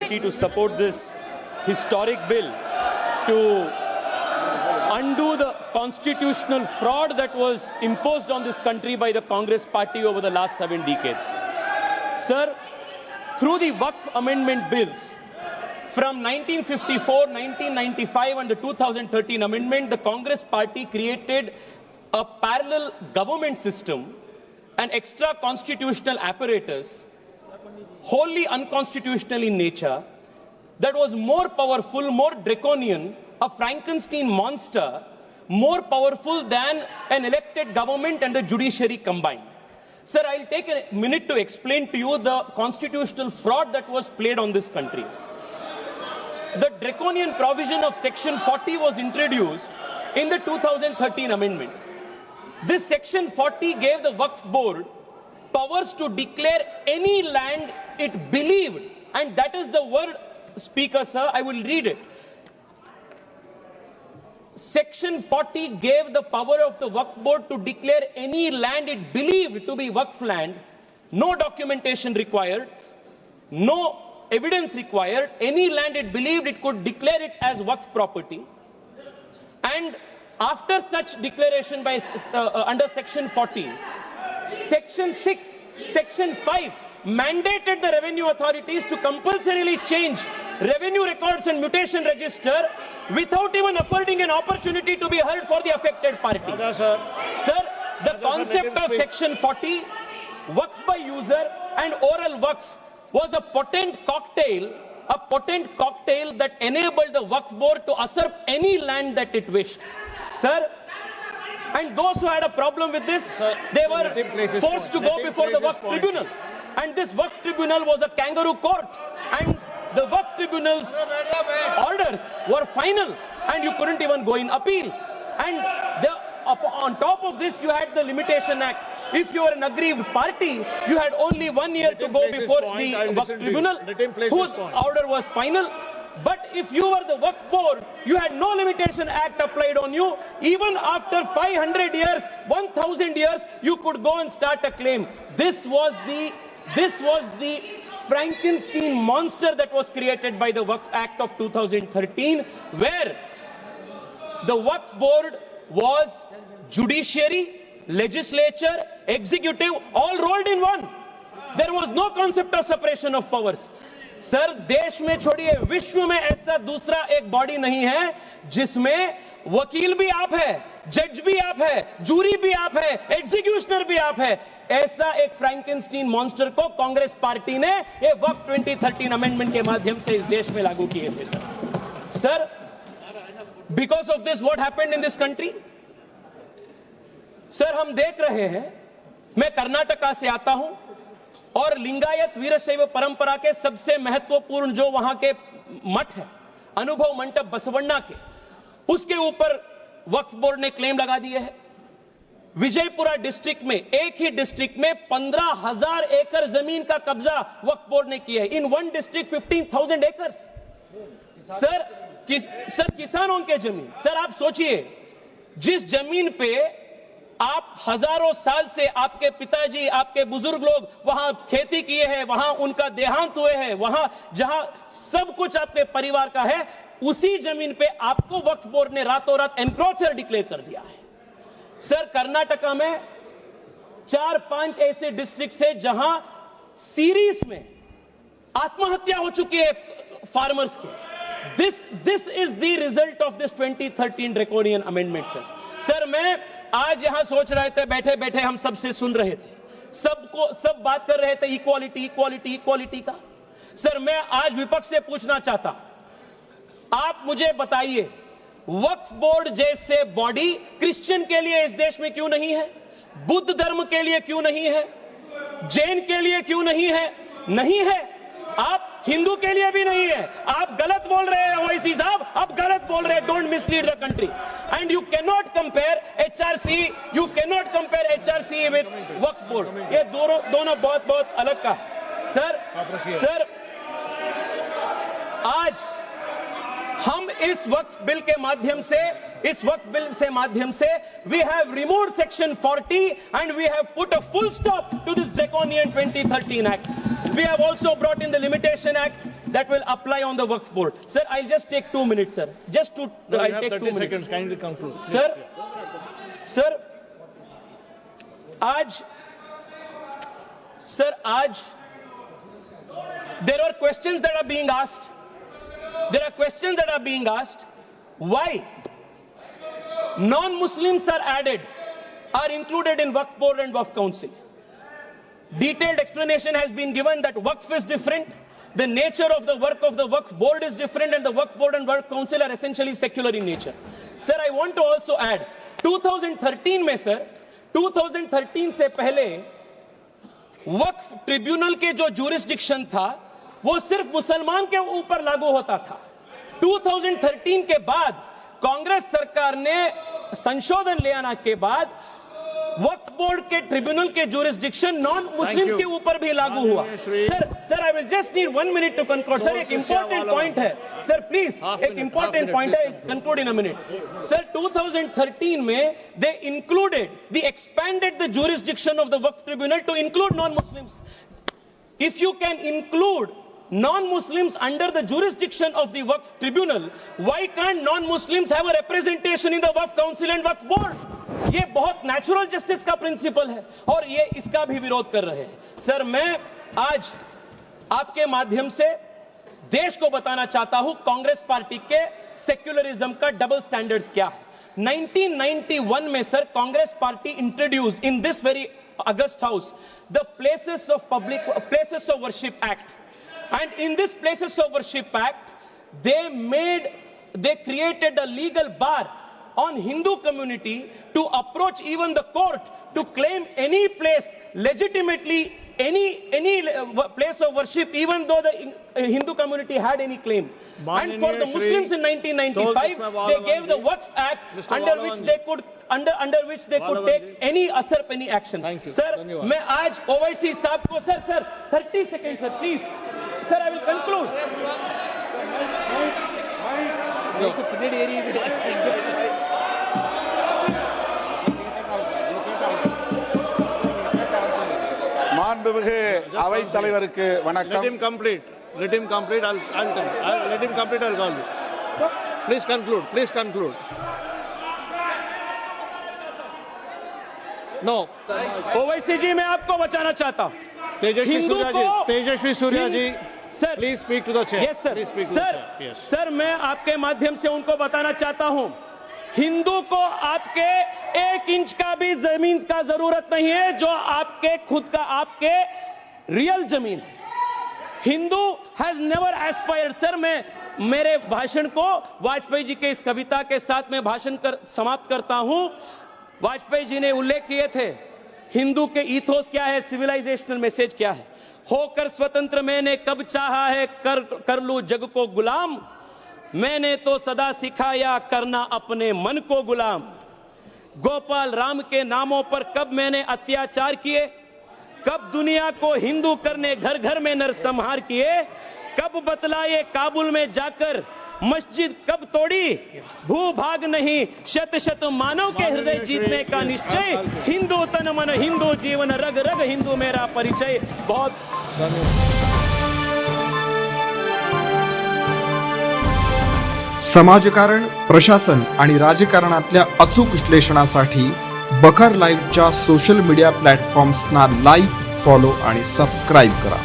opportunity to support this historic bill to undo the constitutional fraud that was imposed on this country by the Congress party over the last 7 decades. Sir, through the Waqf amendment bills from 1954, 1995 and the 2013 amendment, the Congress party created a parallel government system, an extra constitutional apparatus, wholly unconstitutional in nature, that was more powerful, more draconian, a Frankenstein monster, more powerful than an elected government and the judiciary combined. Sir, I'll take a minute to explain to you the constitutional fraud that was played on this country. The draconian provision of Section 40 was introduced in the 2013 amendment. This Section 40 gave the Waqf Board powers to declare any land it believed, and that is the word, Speaker, sir, I will read it. Section 40 gave the power of the Waqf Board to declare any land it believed to be Waqf land, no documentation required, no evidence required, any land it believed it could declare it as Waqf property. And after such declaration by under Section 40, Section 6, Section 5 mandated the revenue authorities to compulsorily change revenue records and mutation register without even affording an opportunity to be heard for the affected parties. Sir, the concept of Section 40, Waqf by user and oral Waqf, was a potent cocktail that enabled the Waqf Board to usurp any land that it wished. Sir, and those who had a problem with this, they were forced to go before the Waqf Tribunal. And this Waqf Tribunal was a kangaroo court. And the Waqf Tribunal's orders were final, and you couldn't even go in appeal. And on top of this, you had the Limitation Act. If you were an aggrieved party, you had only 1 year to go before the Waqf Tribunal, whose order was final. But if you were the Waqf Board, you had no Limitation Act applied on you. Even after 500 years, 1,000 years, you could go and start a claim. This was the Frankenstein monster that was created by the Waqf Act of 2013, where the Waqf Board was judiciary, legislature, executive, all rolled in one. There was no concept of separation of powers. Sir, देश में छोड़िए, विश्व में ऐसा दूसरा एक body नहीं है जिसमें वकील भी आप है, जज भी आप है, जूरी भी आप है, एग्जीक्यूशनर भी आप है. ऐसा एक फ्रैंकेनस्टीन मॉन्स्टर को कांग्रेस पार्टी ने ये वक्फ 2013 अमेंडमेंट के माध्यम से इस देश में लागू किए थे. Sir, because of this what happened in this country? Sir, हम देख रहे हैं, मैं कर्नाटका से आता हूं और लिंगायत वीरशैव परंपरा के सबसे महत्वपूर्ण जो वहां के मठ है, अनुभव मंडप बसवण्णा के, उसके ऊपर वक्फ बोर्ड ने क्लेम लगा दिए है. विजयपुरा डिस्ट्रिक्ट में, एक ही डिस्ट्रिक्ट में 15,000 एकड़ जमीन का कब्जा वक्फ बोर्ड ने किया है. In one district 15,000 acres. Sir, किसानों के जमीन. सर, आप सोचिए, जिस जमीन पे आप हजारों साल से आपके पिताजी, आपके बुजुर्ग लोग वहां खेती किए हैं, वहां उनका देहांत हुए हैं, वहां जहां सब कुछ आपके परिवार का है, उसी जमीन पे आपको वक्फ बोर्ड ने रातों रात एनक्रोचर डिक्लेयर कर दिया है. सर, कर्नाटका में 4-5 ऐसे डिस्ट्रिक्ट है जहां सीरीज में आत्महत्या हो चुकी है फार्मर्स के. This is the result of this 2013 draconian amendment. Sir, मैं आज यहां सोच रहे थे, बैठे बैठे हम सबसे सुन रहे थे, सब बात कर रहे थे इक्वालिटी इक्वालिटी इक्वालिटी का. सर, मैं आज विपक्ष से पूछना चाहता, आप मुझे बताइए, वक्फ बोर्ड जैसे बॉडी क्रिश्चियन के लिए इस देश में क्यों नहीं है? बुद्ध धर्म के लिए क्यों नहीं है? जैन के लिए क्यों नहीं है? नहीं है. आप हिंदू के लिए भी नहीं है. आप गलत बोल रहे हैं ओवैसी साहब, आप गलत बोल रहे हैं. Don't mislead the country. And you can not compare HRC with Waqf board. ये दोनों बहुत बहुत अलग का है. सर, आज हम इस वक्फ बिल के माध्यम से we have removed section 40 and we have put a full stop to this draconian 2013 act. We have also brought in the Limitation Act that will apply on the Waqf Board. Sir, I'll just take 2 minutes, sir. Just to, No, I'll you have take 30 2 minutes. seconds. Kindly conclude. Sir, आज there are questions that are being asked. There are questions that are being asked. Why non-Muslims are added, are included in Waqf Board and Waqf Council? Detailed explanation has been given that Waqf is different, the nature of the work of the Waqf Board is different, and the Waqf Board and Waqf Council are essentially secular in nature. Sir, I want to also add, 2013 में sir, 2013 से पहले वक्फ tribunal के जो jurisdiction था वो सिर्फ मुसलमान के ऊपर लागू होता था। 2013 के बाद कांग्रेस सरकार ने संशोधन ले आने के बाद वक्फ बोर्ड के ट्रिब्यूनल के जुरिस्डिक्शन नॉन मुस्लिम्स के ऊपर भी लागू हुआ। Sir I will just need 1 minute to conclude. Sir एक इंपॉर्टेंट पॉइंट है सर, प्लीज एक इंपॉर्टेंट पॉइंट है, conclude in a minute. Sir 2013 में they included the expanded the jurisdiction of the Waqf tribunal to include non Muslims. If you can include non-Muslims under the jurisdiction of the Waqf Tribunal, why can't non-Muslims have a representation in the Waqf Council and Waqf Board? ये बहुत natural justice का principal है और ये इसका भी विरोध कर रहे हैं। सर मैं आज आपके माध्यम से देश को बताना चाहता हूं कांग्रेस पार्टी के सेक्युलरिज्म का डबल स्टैंडर्ड्स क्या है। 1991 में sir Congress party introduced in this very August house the places of worship act, and in this Places of Worship Act they created a legal bar on Hindu community to approach even the court to claim any place legitimately, any place of worship, even though the Hindu community had any claim. And for the Muslims in 1995 they gave the Waqf Act under which they could take any asarp, any action. Sir मैं आज OIC साहब को sir 30 seconds sir please sir, I will conclude. மாண்புமிகு அவைத் தலைவருக்கு வணக்கம். Let him complete. I'll let him complete. I'll call you. Please conclude. No. OIC जी मैं आपको बचाना चाहता हूं। Tejasvi Surya ji, sir please speak to the chair. Yes sir, sir मैं आपके माध्यम से उनको बताना चाहता हूं, हिंदू को आपके 1 इंच का भी जमीन का जरूरत नहीं है जो आपके खुद का आपके रियल जमीन है। Hindu has never aspired. Sir मैं मेरे भाषण को वाजपेयी जी के इस कविता के साथ में समाप्त करता हूं। वाजपेयी जी ने उल्लेख किए थे हिंदू के ईथोस क्या है, सिविलाइजेशनल मैसेज क्या है। होकर स्वतंत्र मैंने कब चाहा है कर लूं जग को गुलाम, मैंने तो सदा सिखाया करना अपने मन को गुलाम। गोपाल राम के नामों पर कब मैंने अत्याचार किए, कब दुनिया को हिंदू करने घर घर में नरसंहार किए, कब बतलाए काबुल में जाकर मस्जिद कब तोड़ी, भूभाग नहीं शत शत मानव के हृदय जीतने का निश्चय, हिंदू तन मन हिंदू जीवन रग रग हिंदू मेरा परिचय। बहुत समाजकारण, प्रशासन आणि राजकारणातल्या अचूक विश्लेषणासाठी बखर लाईव्हच्या सोशल मीडिया प्लॅटफॉर्म्सना लाईक, फॉलो आणि सबस्क्राईब करा।